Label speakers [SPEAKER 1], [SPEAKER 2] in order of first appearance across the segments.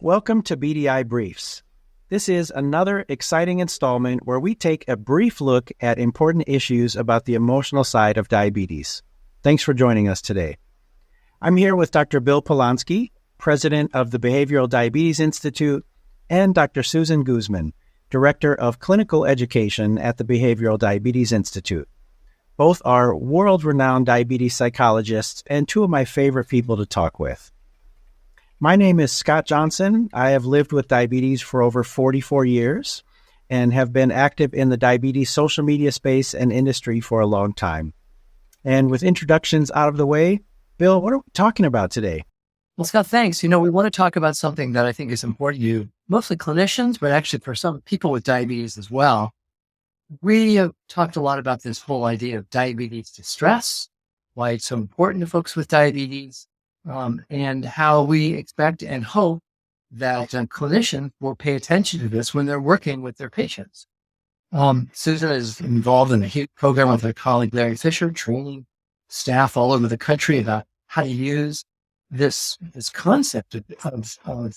[SPEAKER 1] Welcome to BDI Briefs. This is another exciting installment where we take a brief look at important issues about the emotional side of diabetes. Thanks for joining us today. I'm here with Dr. Bill Polonsky, President of the Behavioral Diabetes Institute, and Dr. Susan Guzman, Director of Clinical Education at the Behavioral Diabetes Institute. Both are world-renowned diabetes psychologists and two of my favorite people to talk with. My name is Scott Johnson. I have lived with diabetes for over 44 years and have been active in the diabetes social media space and industry for a long time. And with introductions out of the way, Bill, what are we talking about today?
[SPEAKER 2] Well, Scott, thanks. We want to talk about something that I think is important to you, mostly clinicians, but actually for some people with diabetes as well. We have talked a lot about this whole idea of diabetes distress, why it's so important to folks with diabetes, and how we expect and hope that clinicians will pay attention to this when they're working with their patients. Susan is involved in a huge program with her colleague Larry Fisher, training staff all over the country about how to use this concept of the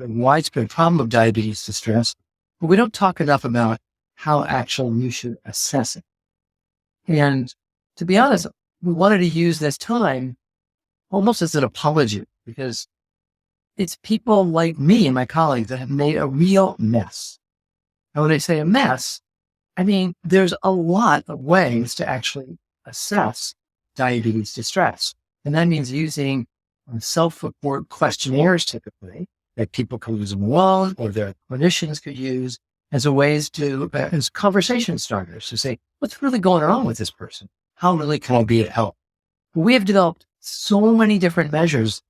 [SPEAKER 2] widespread problem of diabetes distress. But we don't talk enough about how actually you should assess it. And to be honest, we wanted to use this time almost as an apology, because it's people like me and my colleagues that have made a real mess. And when I say a mess, I mean, there's a lot of ways to actually assess diabetes distress. And that means using self-report questionnaires typically that people can use alone or their clinicians could use as a ways to, as conversation starters to say, what's really going on with this person? How really can I be of help? We have developed so many different measures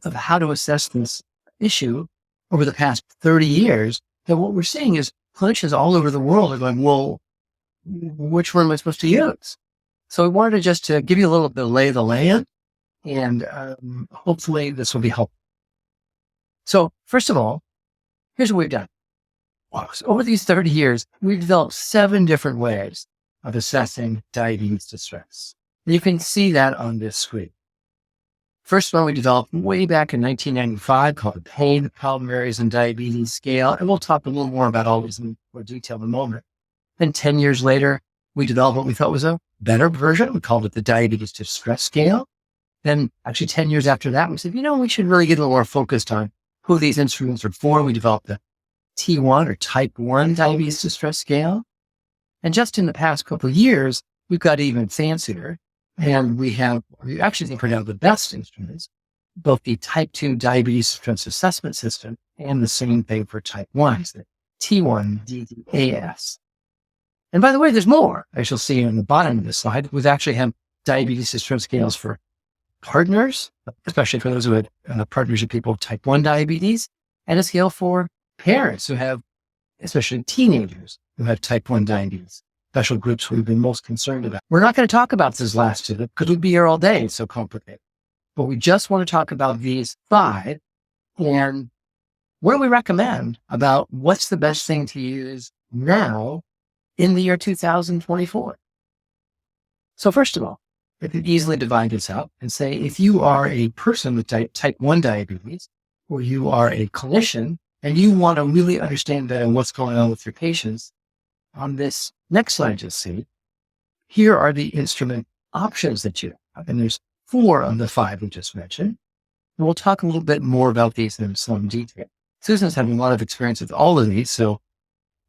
[SPEAKER 2] of how to assess this issue over the past 30 years that what we're seeing is clinicians all over the world are going, well, which one am I supposed to use? So we wanted just to give you a little bit of lay of the land, and hopefully this will be helpful. So first of all, here's what we've done. So over these 30 years, we've developed 7 different ways of assessing diabetes distress. You can see that on this screen. First one we developed way back in 1995 called the Pain Problem Areas in Diabetes Scale. And we'll talk a little more about all these in more detail in a moment. Then 10 years later, we developed what we thought was a better version. We called it the Diabetes Distress Scale. Then actually 10 years after that, we said, we should really get a little more focused on who these instruments are for. We developed the T1 or Type 1 Diabetes Distress Scale. And just in the past couple of years, we've got even fancier. And we actually think we're now the best instruments, both the Type 2 Diabetes Distress Assessment System and the same thing for Type 1, the T1 DDAS. And by the way, there's more. As you'll see on the bottom of this slide, we actually have diabetes distress scales for partners, especially for those who had partners of people with Type 1 diabetes, and a scale for parents who have, especially teenagers who have Type 1 diabetes. Special groups we've been most concerned about. We're not going to talk about this last two because we'd be here all day. It's so complicated. But we just want to talk about these 5 and what do we recommend about what's the best thing to use now in the year 2024. So first of all, we can easily divide this up and say, if you are a person with type 1 diabetes, or you are a clinician and you want to really understand better what's going on with your patients, on this next slide, you'll see, here are the instrument options that you have. And there's 4 of the 5 we just mentioned. And we'll talk a little bit more about these in some detail. Susan's having a lot of experience with all of these, so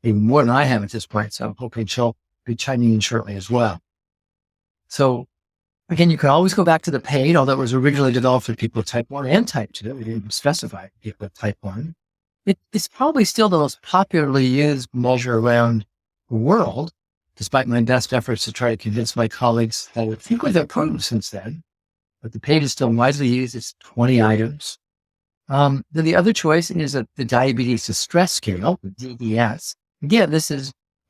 [SPEAKER 2] even more than I have at this point. So I'm hoping she'll be chiming in shortly as well. So again, you can always go back to the PAID, although it was originally developed for people with Type 1 and Type 2. We didn't specify people with Type 1. It's probably still the most popularly used measure around the world, despite my best efforts to try to convince my colleagues that I think we've improved since then. But the PAID is still widely used. It's 20 items. Then the other choice is the Diabetes Distress Scale, the DDS. Again,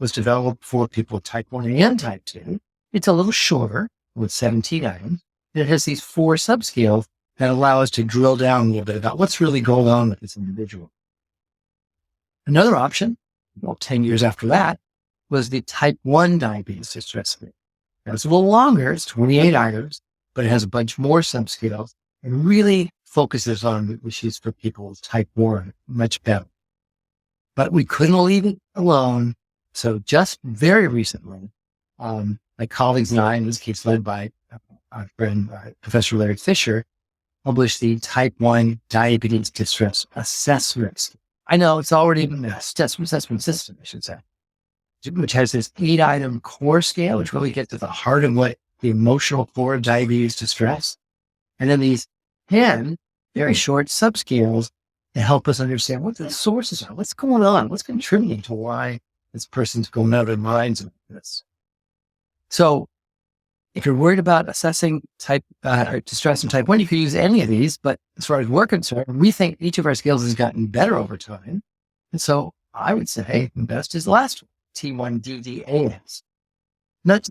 [SPEAKER 2] was developed for people with Type 1 and Type 2. It's a little shorter with 17 items. And it has these 4 subscales that allow us to drill down a little bit about what's really going on with this individual. Another option, 10 years after that, was the Type 1 Diabetes Distress Scale. Now, it's a little longer. It's 28 items, but it has a bunch more subscales and really focuses on issues for people with type 1 much better. But we couldn't leave it alone. So just very recently, my colleagues and I, in this case led by our friend, Professor Larry Fisher, published the Type 1 Diabetes Distress Assessment. I know it's already in the assessment system, I should say, which has this 8-item core scale, which really gets to the heart of what the emotional core of diabetes distress. And then these 10 very short subscales to help us understand what the sources are, what's going on, what's contributing to why this person's going out of their minds like this. So if you're worried about assessing distress in type 1, you could use any of these. But as far as we're concerned, we think each of our scales has gotten better over time. And so I would say the best is the last one, T1DDAS.
[SPEAKER 3] But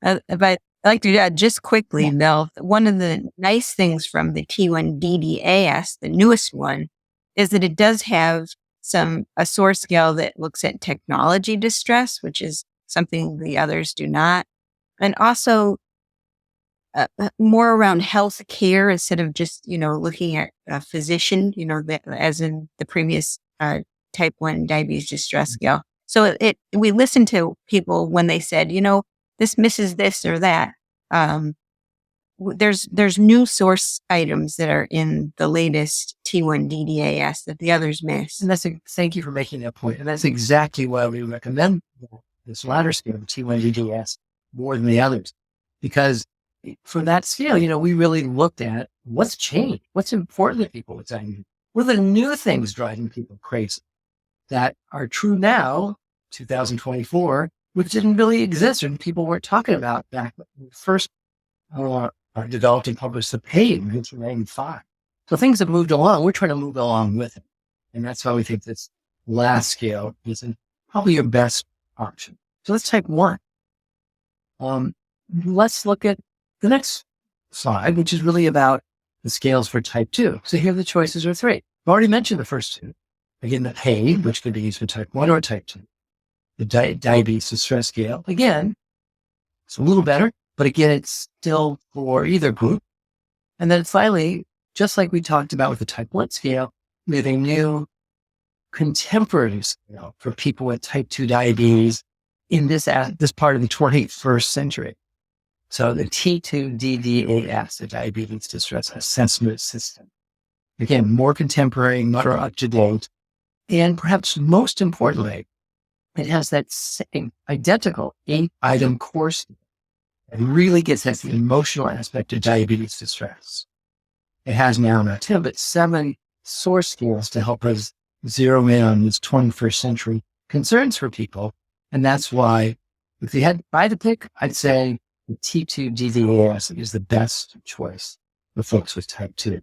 [SPEAKER 3] I'd like to add just quickly, Mel, one of the nice things from the T1DDAS, the newest one, is that it does have a source scale that looks at technology distress, which is something the others do not. And also more around health care instead of just, looking at a physician, as in the previous type 1 diabetes distress scale. So we listened to people when they said, this misses this or that. There's new source items that are in the latest T1DDAS that the others miss.
[SPEAKER 2] And thank you for making that point. And that's exactly why we recommend this latter scale, T1DDAS, more than the others. Because for that scale, we really looked at what's changed, what's important to people with diabetes. What are the new things driving people crazy that are true now, 2024, which didn't really exist and people weren't talking about back when we first developed and published the PAID in 1995. So things have moved along. We're trying to move along with it. And that's why we think this last scale is probably your best option. So let's take one. Let's look at the next slide, which is really about the scales for type 2. So here the choices are 3. I've already mentioned the first 2. Again, the PAID, which could be used for type 1 or type 2. The diabetes distress scale, again, it's a little better, but again, it's still for either group. And then finally, just like we talked about with the type 1 scale, we have a new contemporary scale for people with type 2 diabetes in this part of the 21st century. So the T2DDAS, the Diabetes Distress Assessment System. Again, more contemporary, more up to date, and perhaps most importantly, it has that same identical 8-item course and really gets at the emotional aspect of diabetes distress. It has now not 10, but 7 source scales to help us zero in on these 21st century concerns for people. And that's why, if you had to pick, I'd say the T2DDAS is the best choice for folks with type 2.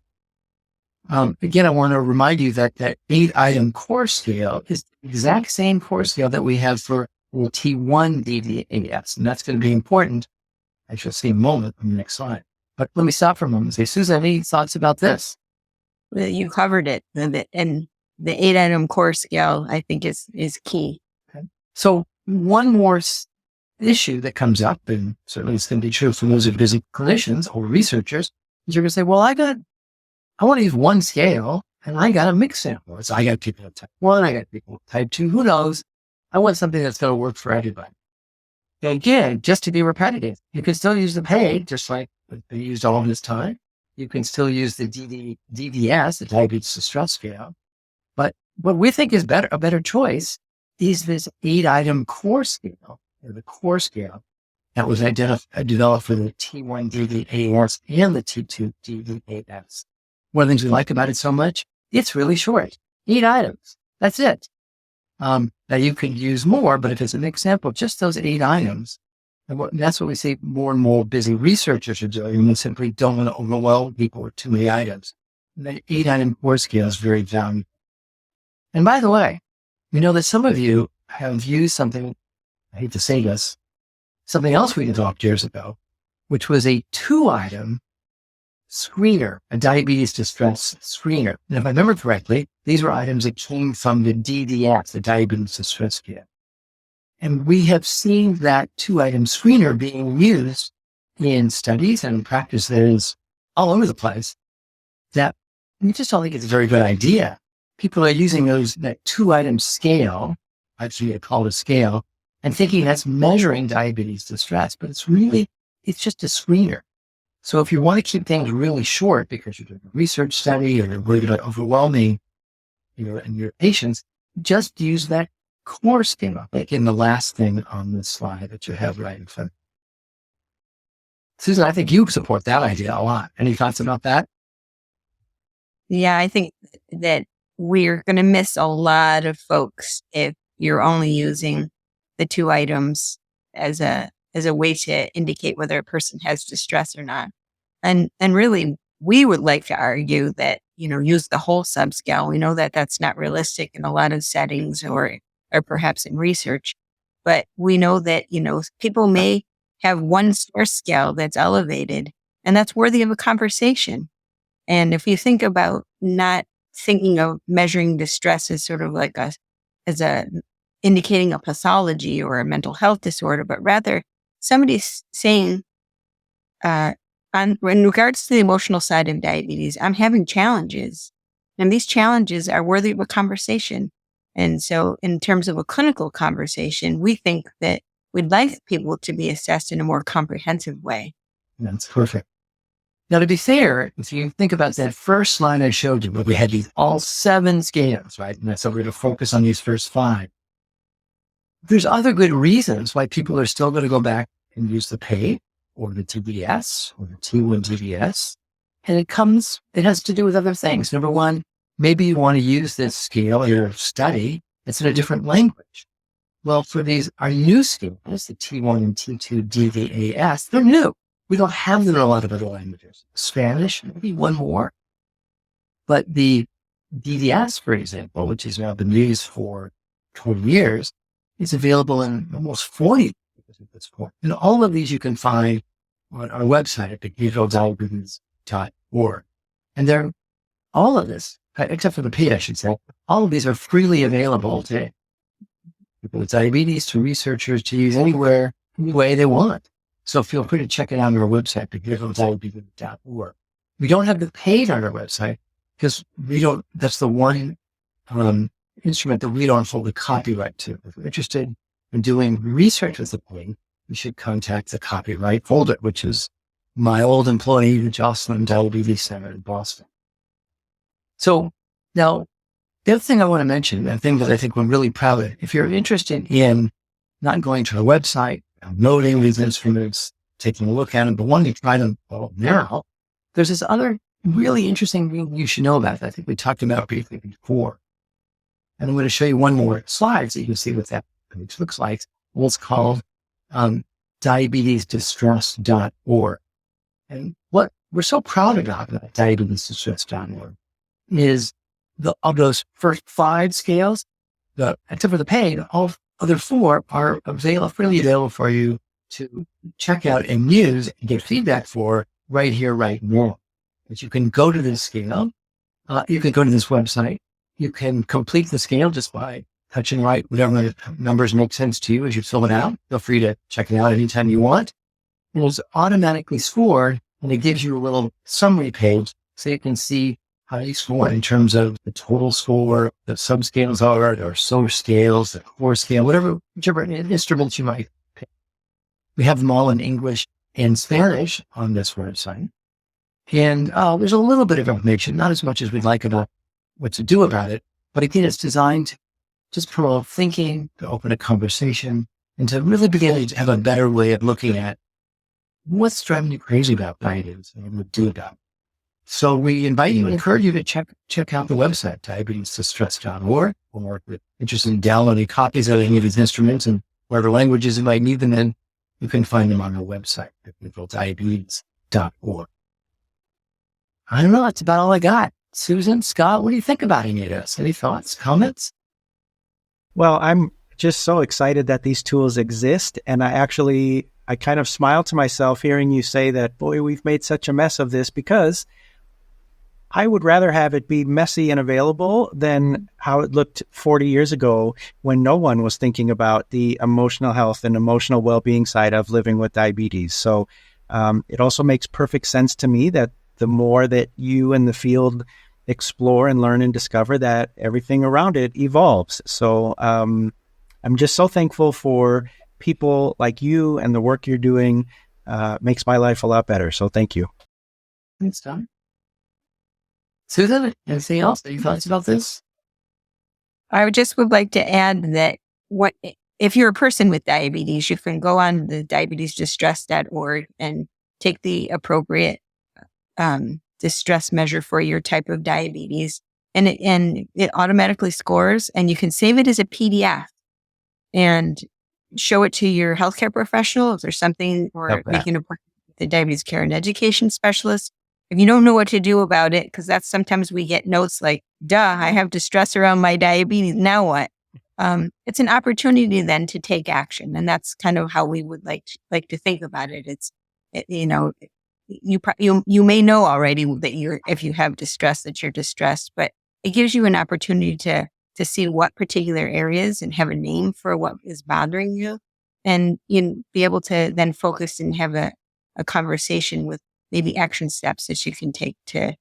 [SPEAKER 2] Again, I want to remind you that 8-item core scale is the exact same core scale that we have for the T1DDAS. And that's going to be important. I shall see in a moment on the next slide. But let me stop for a moment and say, Susan, any thoughts about this?
[SPEAKER 3] Well, you covered it. And the 8-item core scale, I think, is key.
[SPEAKER 2] Okay. So one more issue that comes up, and certainly it's going to be true for those who are busy clinicians or researchers, is you're going to say, well, I want to use one scale and I got a mixed sample. So I got people with type 1, I got people with type 2, who knows? I want something that's going to work for everybody. And again, just to be repetitive, you can still use the PAID, just like they used all this time. You can still use the DDS, the Diabetes Distress Scale. But what we think is a better choice is this 8-item core scale, the core scale that was developed for the T1DDAS and the T2DDAS. One of the things we like about it so much, it's really short. 8 items. That's it. Now you could use more, but if it's an example of just those 8 items, and that's what we see more and more busy researchers are doing. We simply don't want to overwhelm people with too many items. And the 8-item core scale is very valuable. And by the way, we know that some of you have used something, I hate to say this, something else we developed years ago, which was a 2-item screener, a diabetes distress screener. And if I remember correctly, these were items that came from the DDS, the Diabetes Distress Kit. And we have seen that 2-item screener being used in studies and practices all over the place that I just don't think it's a very good idea. People are using that 2-item scale, actually I call it a scale, and thinking that's measuring diabetes distress, but it's just a screener. So if you want to keep things really short because you're doing a research study or you're worried about overwhelming your patients, just use that core scale, like in the last thing on this slide that you have right in front. Susan, I think you support that idea a lot. Any thoughts about that?
[SPEAKER 3] Yeah, I think that we're going to miss a lot of folks if you're only using the 2 items as a way to indicate whether a person has distress or not. And really, we would like to argue that, use the whole subscale. We know that that's not realistic in a lot of settings or perhaps in research, but we know that, people may have one source scale that's elevated, and that's worthy of a conversation. And if you think about not thinking of measuring distress as sort of like indicating a pathology or a mental health disorder, but rather somebody's saying, in regards to the emotional side of diabetes, I'm having challenges, and these challenges are worthy of a conversation. And so in terms of a clinical conversation, we think that we'd like people to be assessed in a more comprehensive way.
[SPEAKER 2] That's perfect. Now, to be fair, if you think about that first slide I showed you, where we had these all 7 scales, right? And so we're going to focus on these first 5. There's other good reasons why people are still going to go back and use the PAID or the TBS or the T1 TBS. And it has to do with other things. Number one, maybe you want to use this scale in your study. It's in a different language. Well, for our new scales, the T1 and T2 DVAS, they're new. We don't have them in a lot of other languages. Spanish, maybe one more. But the DDS, for example, which has now been used for 20 years, is available in almost 40 languages at this point. And all of these you can find on our website at behavioraldiabetes.org. And all of this, except for the P, I should say, all of these are freely available to people with diabetes, to researchers, to use anywhere, any way they want. So feel free to check it out on our website, behavioraldiabetes.org. We don't have the PAID on our website because that's the one instrument that we don't hold the copyright to. If you're interested in doing research with the PAID, you should contact the copyright holder, which is my old employee, the Jocelyn Diabetes Center in Boston. So now, the other thing I want to mention, and thing that I think we're really proud of, if you're interested in not going to our website, downloading these instruments, taking a look at them, but wanting to try them now, there's this other really interesting thing you should know about that I think we talked about briefly before. And I'm going to show you one more slide so you can see what that page looks like. It's called diabetesdistress.org. And what we're so proud about diabetesdistress.org is of those first 5 scales, except for the PAID, all other 4 are freely available for you to check out and use and get feedback for right here, right now. But you can go to this scale. You can go to this website. You can complete the scale just by touching right whatever numbers make sense to you as you fill it out. Feel free to check it out anytime you want. And it's automatically scored, and it gives you a little summary page so you can see how you score in terms of the total score, the subscales are, or source scales, the core scale, whichever instruments you might pick. We have them all in English and Spanish on this website. And there's a little bit of information, not as much as we'd like about what to do about it. But again, it's designed to just promote thinking, to open a conversation, and to really begin to have a better way of looking at what's driving you crazy about diabetes and what to do about it. So we invite you and encourage you to check out the website, diabetesdistress.org, or if you're interested in downloading copies of any of these instruments and whatever languages you might need them in, you can find them on our website, behavioraldiabetes.org. I don't know, that's about all I got. Susan, Scott, what do you think about any of this? Any thoughts, comments?
[SPEAKER 1] Well, I'm just so excited that these tools exist. And I kind of smile to myself hearing you say that, boy, we've made such a mess of this, because I would rather have it be messy and available than how it looked 40 years ago when no one was thinking about the emotional health and emotional well-being side of living with diabetes. So it also makes perfect sense to me that the more that you and the field explore and learn and discover that everything around it evolves. So I'm just so thankful for people like you, and the work you're doing makes my life a lot better. So thank you.
[SPEAKER 2] Thanks, Tom. Susan, anything else? Any thoughts about this?
[SPEAKER 3] I would like to add that if you're a person with diabetes, you can go on the diabetesdistress.org and take the appropriate distress measure for your type of diabetes, and it automatically scores, and you can save it as a PDF and show it to your healthcare professional if there's something, or make an appointment with the diabetes care and education specialist. If you don't know what to do about it, because that's sometimes we get notes like, duh, I have distress around my diabetes, now what? It's an opportunity then to take action. And that's kind of how we would like to think about it. You may know already that if you have distress, that you're distressed, but it gives you an opportunity to see what particular areas and have a name for what is bothering you, and be able to then focus and have a conversation with maybe action steps that you can take to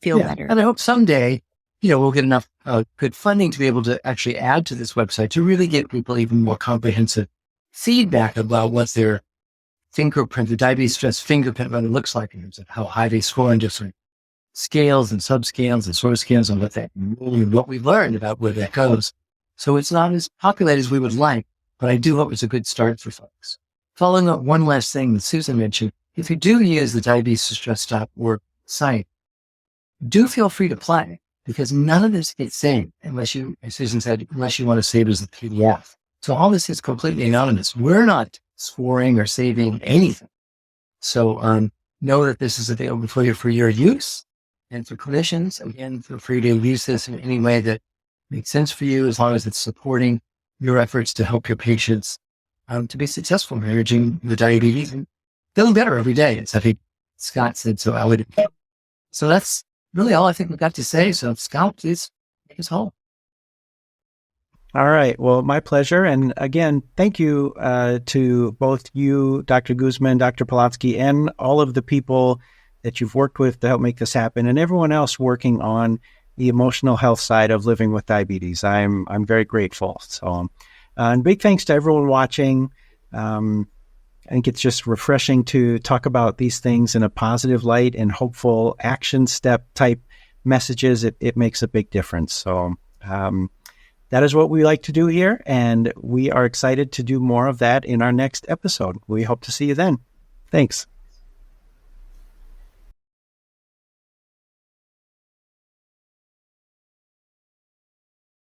[SPEAKER 3] feel better.
[SPEAKER 2] And I hope someday, we'll get enough good funding to be able to actually add to this website to really get people even more comprehensive feedback about what their fingerprint, the diabetes stress fingerprint, what it looks like in terms of how high they score on different scales and subscales and source scales, and what we've learned about where that goes. So it's not as populated as we would like, but I do hope it's a good start for folks. Following up one last thing that Susan mentioned, if you do use the diabetesdistress.org site, do feel free to play, because none of this gets saved unless you, as Susan said, unless you want to save it as a PDF. So all this is completely anonymous. We're not scoring or saving anything. So know that this is available for you for your use. And for clinicians, again, feel free to use this in any way that makes sense for you, as long as it's supporting your efforts to help your patients to be successful in managing the diabetes and feeling better every day. As I think Scott said so elegantly. So that's really all I think we've got to say. So Scott, please take us home.
[SPEAKER 1] All right. Well, my pleasure. And again, thank you to both you, Dr. Guzman, Dr. Polonsky, and all of the people that you've worked with to help make this happen, and everyone else working on the emotional health side of living with diabetes. I'm very grateful. So, and big thanks to everyone watching. I think it's just refreshing to talk about these things in a positive light and hopeful action step type messages. It makes a big difference. So that is what we like to do here, and we are excited to do more of that in our next episode. We hope to see you then. Thanks.